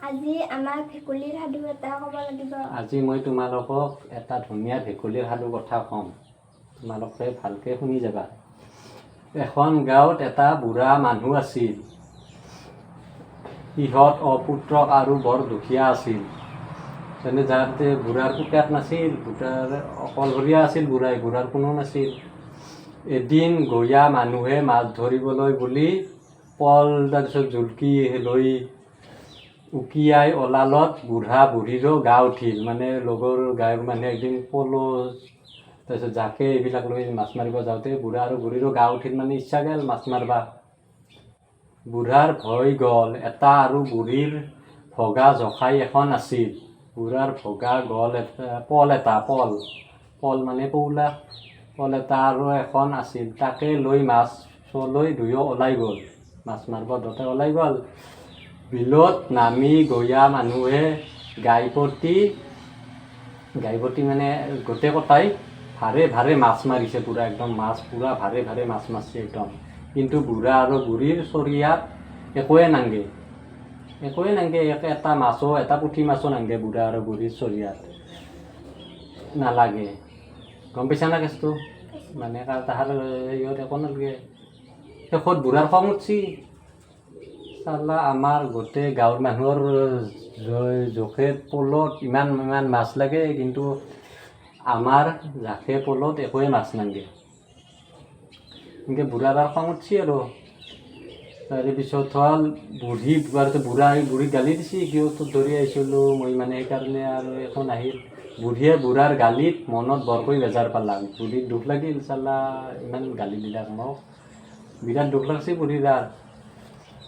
আজি আমাৰ ভেকুলীৰ সাধু এটা ক'ব লাগিব। আজি মই তোমালোকক এটা ধুনীয়া ভেকুলীৰ সাধু কথা ক'ম। তোমালোকে ভালকৈ শুনি যাবা। এখন গাঁৱত এটা বুঢ়া মানুহ আছিল। সিহঁত অপুত্ৰক আৰু বৰ দুখীয়া আছিল। যেনে যাতে বুঢ়াৰ পুতেক নাছিল, বুঢ়াৰ অকলশৰীয়া আছিল, বুঢ়াৰ কোনো নাছিল। এদিন গঞা মানুহে মাছ ধৰিবলৈ বুলি পল তাৰপিছত জুলকি লৈ উকিয়াই ওলালত বুঢ়া বুঢ়ীৰো গা উঠিল। মানে লগৰ গাঁৱৰ মানুহে একদিন পল তাৰপিছত জাকে এইবিলাক লৈ মাছ মাৰিব যাওঁতে বুঢ়া আৰু বুঢ়ীৰো গা উঠিল, মানে ইচ্ছা গ'ল মাছ মাৰিব। বুঢ়াৰ ভয় গ'ল। এটা আৰু বুঢ়ীৰ ভগা জখাই এখন আছিল। বুঢ়াৰ ভগা গ'ল পল মানে পৌলা, পল এটা আৰু এখন আছিল। তাকে লৈ মাছলৈ দুয়ো ওলাই গ'ল। মাছ মাৰিব দুয়োটাই ওলাই গ'ল। বিলত নামি গঞা মানুহে গাইপতি মানে গোটেই কটাই ভাৰে মাছ মাৰিছে। পূৰা একদম মাছ পূৰা ভাৰে মাছ মাৰিছে একদম। কিন্তু বুঢ়া আৰু বুঢ়ীৰ চৰিয়াত একোৱে নাংগে। এটা পুঠি মাছো নাংগে বুঢ়া আৰু বুঢ়ীৰ চৰিয়াত নালাগে। গম পাইছা না কেছটো? মানে তাহাৰ ইহঁত একো নালাগে। শেষত বুঢ়াৰ খং উঠছি, চালা আমাৰ গোটেই গাঁৱৰ মানুহৰ জোখে পলত ইমান মাছ লাগে, কিন্তু আমাৰ জাখে পলত একোৱে মাছ নাংগে। এনেকৈ বুঢ়াৰ আৰু খং উঠছি আৰু। তাৰে পিছত হ'ল বুঢ়ীক গালি দিছি, কিয় তোক ধৰি আহিছিলোঁ মই, মানে সেইকাৰণে আৰু একো নাহিল। বুঢ়ীয়ে বুঢ়াৰ গালিত মনত বৰকৈ বেজাৰ পালাক। বুঢ়ীৰ দুখ লাগিল, চালা ইমান গালি দিলাক মোক, বিৰাট দুখ লাগছি বুঢ়ীৰ।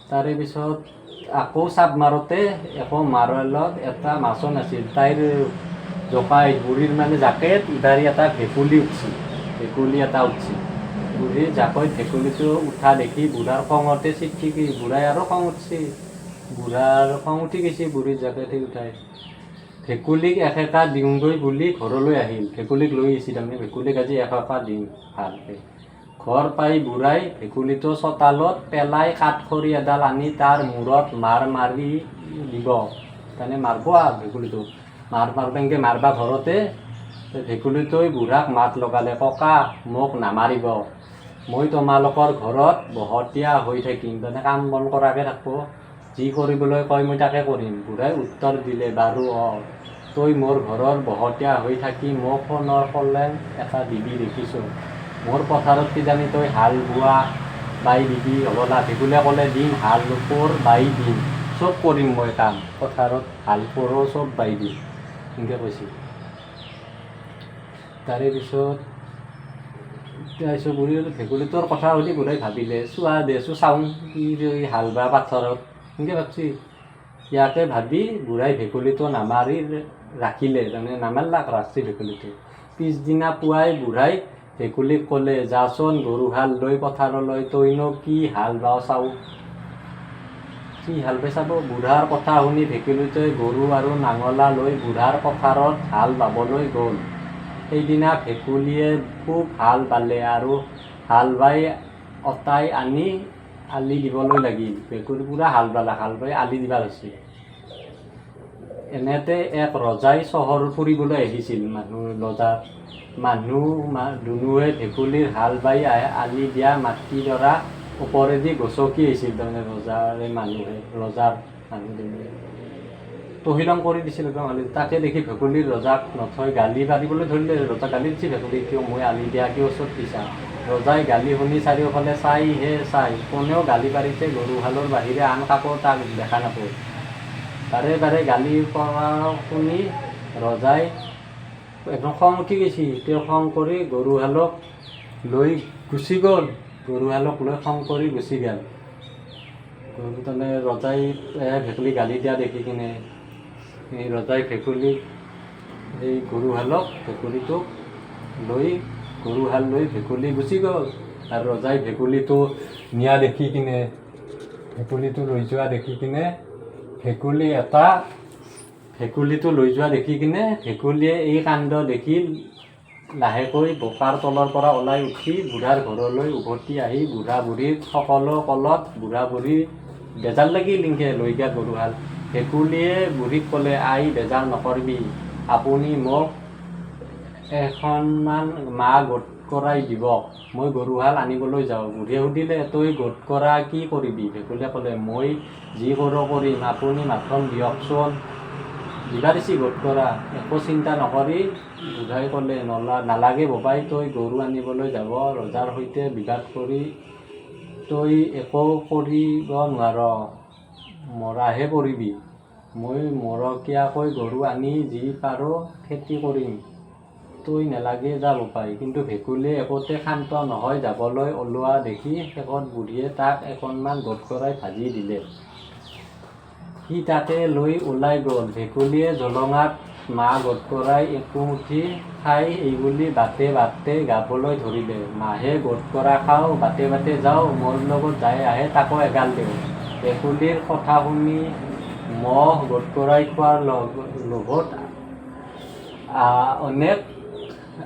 তাৰে পিছত আকৌ চাপ মাৰোঁতে একো মাৰলত এটা মাছো নাছিল। তাইৰ জকাই বুঢ়ীৰ মানে জাকেত ইবাৰী এটা ভেকুলী এটা উঠছি। বুঢ়ীৰ জাকৈত ভেকুলীটো উঠা দেখি বুঢ়াৰ খঙতে চিটচিকি বুঢ়াই আৰু খং উঠছি। বুঢ়াৰ খং উঠি গৈছে বুঢ়ীৰ জাকেতে উঠাই। ভেকুলীক এসেকা দিওঁগৈ বুলি ঘৰলৈ আহিল। ভেকুলীক লৈ আহিছে তাৰমানে, ভেকুলীক আজি এসেকা দিম ভালকৈ। ঘৰ পাই বুঢ়াই ভেকুলীটো চোতালত পেলাই কাঠখৰি এডাল আনি তাৰ মূৰত মাৰি দিব। তাৰমানে মাৰিব আৰু ভেকুলীটো এনেকৈ মাৰিব ধৰোঁতে ভেকুলীটোৱে বুঢ়াক মাত লগালে, ককা মোক নামাৰিব, মই তোমালোকৰ ঘৰত বহতীয়া হৈ থাকিম, তাৰমানে কাম বন কৰাকৈ থাকিব, যি কৰিবলৈ কয় মই তাকে কৰিম। বুঢ়াই উত্তৰ দিলে, বাৰু তই মোৰ ঘৰৰ বহতীয়া হৈ থাকি মোক সোণৰ শলেং এটা দিবি দেখিছোঁ। মোৰ পথাৰত কিজানি তই হাল বোৱা বাই দিবি হ'বলা। ভেকুলীয়ে ক'লে, দিম, হাল কোৰ বাই দিম, চব কৰিম মই কাম, পথাৰত হাল কোৰো চব বাই দিম, এনেকৈ কৈছিল। তাৰে পিছত বুঢ়ীৰ ভেকুলীটোৰ কথা সুধি বুঢ়াই ভাবিলে, চাওঁ কি হাল বা পথাৰত, এনেকৈ ভাবছি। ইয়াকে ভাবি বুঢ়াই ভেকুলীটো নামাৰি ৰাখিলে, তাৰমানে নামাৰলাক, ৰাখছি ভেকুলীটো। পিছদিনা পুৱাই বুঢ়াই ভেকুলীক ক'লে, যাচোন গৰুহাল লৈ পথাৰলৈ, তইনো কি হাল বাৱ চাওঁ। কি হাল বাই চাব। বুঢ়াৰ কথা শুনি ভেকুলীটোৱে গৰু আৰু নাঙলা লৈ বুঢ়াৰ পথাৰত হাল বাবলৈ গ'ল। সেইদিনা ভেকুলীয়ে খুব হাল বালে আৰু হাল বাই অতাই আনি আলি দিবলৈ লাগিল। ভেকুলী পূৰা হাল বাই আলি দিবা হৈছে। এনেতে এক ৰজাই চহৰ ফুৰিবলৈ আহিছিল। দুনুহে ভেকুলীৰ হাল বাই আলি দিয়া মাটিডৰা ওপৰেদি গচকি আহিছিল। তাৰমানে ৰজাৰ মানুহজনে তহিলং কৰি দিছিল একদম আলি। তাকে দেখি ভেকুলীৰ ৰজাক নথৈ গালি পাৰিবলৈ ধৰিলে। ৰজাক গালি দিছে ভেকুলী, কিয় মই আলি দিয়া কিয় ওচৰত দিছা। ৰজাই গালি শুনি চাৰিওফালে চাই কোনেও গালি পাৰিছে গৰুহালৰ বাহিৰে আন কাকো তাক দেখা নাপায়। বাৰে গালি পৰা শুনি ৰজাই একদম খং উঠি গৈছে। তেওঁ খং কৰি গৰুহালক লৈ গুচি গ'ল। তাৰমানে ৰজাই ভেকুলী গালি দিয়া দেখি কিনে ৰজাই গৰুহাল লৈ ভেকুলী গুচি গ'ল। আৰু ৰজাই ভেকুলীটো লৈ যোৱা দেখি কিনে ভেকুলীয়ে এই কাণ্ড দেখি লাহেকৈ বোকাৰ তলৰ পৰা ওলাই উঠি বুঢ়াৰ ঘৰলৈ উভতি আহি বুঢ়া বুঢ়ীৰ সকলো কলত বুঢ়া বুঢ়ী বেজাৰ লাগিল, ইনকে লৈ গ'ল গৰুহাল। ভেকুলীয়ে বুঢ়ীক ক'লে, আই বেজাৰ নকৰিবি, আপুনি মোক এখনমান মাহ গোট কৰাই দিব, মই গৰুহাল আনিবলৈ যাওঁ। বুঢ়ীয়ে সুধিলে, তই গোট কৰা কি কৰিবি? ভেকুলীয়ে ক'লে, মই যি কৰোঁ কৰিম, আপুনি মাথোন দিয়কচোন। দিবা দিছি গোট কৰা। একো চিন্তা নকৰি বুঢ়াই ক'লে, নালাগে বোপাই, তই গৰু আনিবলৈ যাব ৰজাৰ সৈতে বিবাদ কৰি তই একো কৰিব নোৱাৰ, মৰাহে পৰিবি। মই মৰকীয়াকৈ গৰু আনি যি পাৰোঁ খেতি কৰিম, তই নেলাগে যা বোপাই। কিন্তু ভেকুলীয়ে একোতে শান্ত নহয়। যাবলৈ ওলোৱা দেখি শেষত বুঢ়ীয়ে তাক এখনমান গোট কৰাই ভাজি দিলে। সি তাকে লৈ ওলাই গ'ল। ভেকুলীয়ে জলঙাত মাহ গোট কৰাই একোমুঠি খাই এইবুলি বাটে বাটে গাবলৈ ধৰিলে, মাহে গোট কৰা খাওঁ, বাটে বাটে যাওঁ, মোৰ লগত যাই আহে তাকো এগাল দিওঁ। ভেকুলীৰ কথা শুনি মহ গোট কৰাই খোৱাৰ লোভত অনেক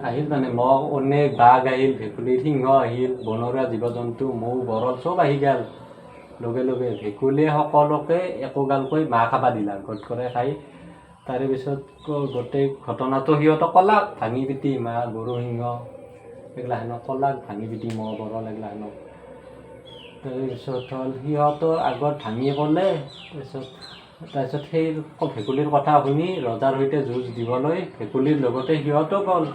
আহিল, মহ অনেক, বাঘ আহিল, ভেকুলীৰ সিংহ আহিল, বনৰীয়া জীৱ জন্তু মৌ বৰল চব আহি গ'ল। লগে লগে ভেকুলীয়ে সকলোকে একোগালকৈ মাহ খাবা দিলা, গোট কৰাই খাই। তাৰে পিছত গোটেই ঘটনাটো সিহঁতক ক'লাক, ভাঙি পিটি মাহ গৰু সিংহ এইগিলাখনক ক'লাক, ভাঙি পিটি মহ বৰল এইগিলাখনক। তাৰপিছত হ'ল সিহঁতৰ আগত ভাঙি ক'লে, তাৰপিছত সেই ভেকুলীৰ কথা শুনি ৰজাৰ সৈতে যুঁজ দিবলৈ ভেকুলীৰ লগতে সিহঁতো গ'ল।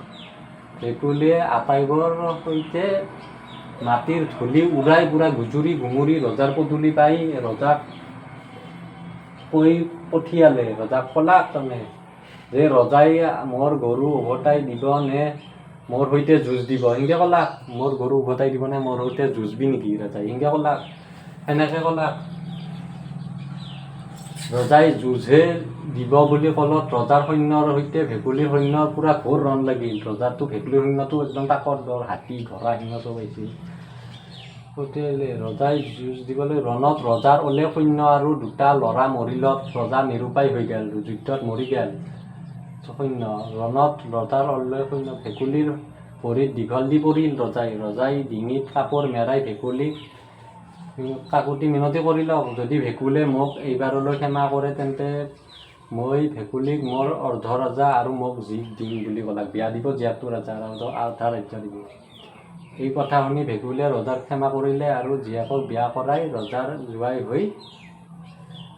ভেকুলীয়ে আটাইবোৰৰ সৈতে মাটিৰ ধূলি উৰাই পুৰা গুজৰি গুমৰি ৰজাৰ পদূলি পাই ৰজাক কৈ পঠিয়ালে। ৰজাক ক'লাক তাৰমানে যে ৰজাই মোৰ গৰু উভতাই দিব নে মোৰ সৈতে যুঁজ দিব, সেনেকৈ ক'লাক। মোৰ গৰু উভতাই দিব নে মোৰ সৈতে যুঁজবি নেকি ৰজাই, সেনেকৈ ক'লাক। সেনেকৈ ক'লাক। ৰজাই যুঁজহে দিব বুলি ক'লত ৰজাৰ সৈন্যৰ সৈতে ভেকুলীৰ সৈন্যৰ পূৰা ঘোৰ ৰণ লাগিল। ৰজাটো ভেকুলীৰ সৈন্যটো একদম তাকত দৰ, হাতী ঘোঁৰা সিংহ চব আহিছিল। গতিকে ৰজাই যুঁজ দিবলৈ ৰণত ৰজাৰ অলে সৈন্য আৰু দুটা ল'ৰা মৰিলত ৰজা নিৰুপায় হৈ গ'ল, যুদ্ধত মৰি গ'ল সৈন্য। ৰণত ৰজাৰ অলে সৈন্য ভেকুলীৰ ভৰিত দীঘল দি পৰিল ৰজাই ডিঙিত কাপোৰ মেৰাই ভেকুলীক কাকুতি মিনতি কৰিলক, যদি ভেকুলীয়ে মোক এইবাৰলৈ ক্ষমা কৰে তেন্তে মই ভেকুলীক মোৰ অৰ্ধৰজা আৰু মোক জীক দিম বুলি ক'লাক। বিয়া দিব জীয়াকটো ৰজা আৰু আধা ৰাজ্য দিব। এই কথা শুনি ভেকুলীয়ে ৰজাক ক্ষমা কৰিলে আৰু জীয়াকক বিয়া কৰাই ৰজাৰ জোৱাই হৈ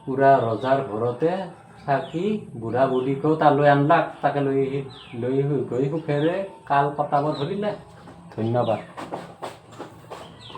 পূৰা ৰজাৰ ঘৰতে থাকি বুঢ়া বুঢ়ীকো তালৈ আনলাক। তাকে লৈ গৈ সুখেৰে কাল কটাব ধৰিলে। ধন্যবাদ।